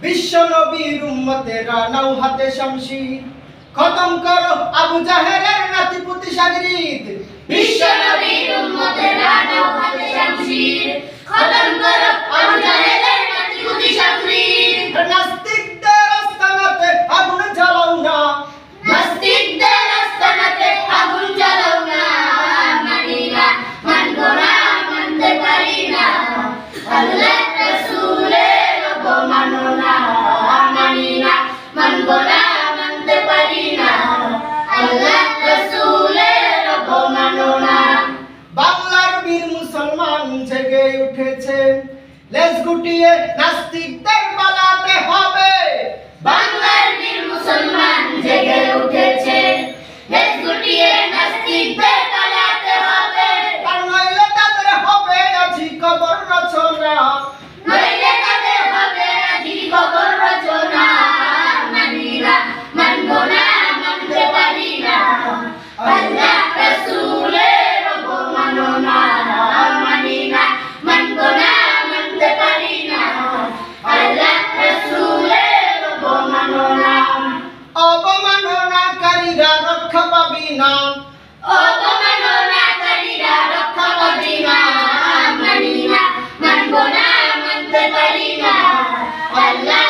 বিশ্ব নবীর উম্মতেরা নাও হাতে শামশির, খতম করো আবু জাহেলের নাতিপুতি শাগরিদ। বিশ্ব নবীর উম্মতেরা নাও হাতে শামশির, খতম করো আবু জাহেলের নাতিপুতি শাগরিদ। নাস্তিকদের আস্তানাতে আগুন জ্বালাও না, নাস্তিকদের আস্তানাতে আগুন জ্বালাও না, মানি না, মানব না, মানতে পারি না, আল্লাহ রাসূলের অবমাননা, মানি না, মানব না, মানতে পারি না, আল্লাহ রাসূলের অবমাননা। বাংলার বীর মুসলমান জেগে উঠেছে, লেজ গুটিয়ে নাস্তিকদের পালাতে হবে। বাংলার বীর মুসলমান জেগে উঠেছে, দেশ গুটিয়ে নাস্তিকদের পালাতে হবে। আর নইলে তাদের হবে আজি কবর রচনা, নইলে তাদের হবে আজি কবর রচনা, মানি না, মানব না, মানতে পারি না, আল্লাহ রাসূলের অবমাননা, মানি না, মানব না, মানতে পারি না, আল্লাহ রাসূলের অবমাননা। অবমাননাকারীরা রক্ষা পাবি না, অবমাননাকারীরা রক্ষা পাবি না, মানি না, মানব না, মানতে পারি না, আল্লাহ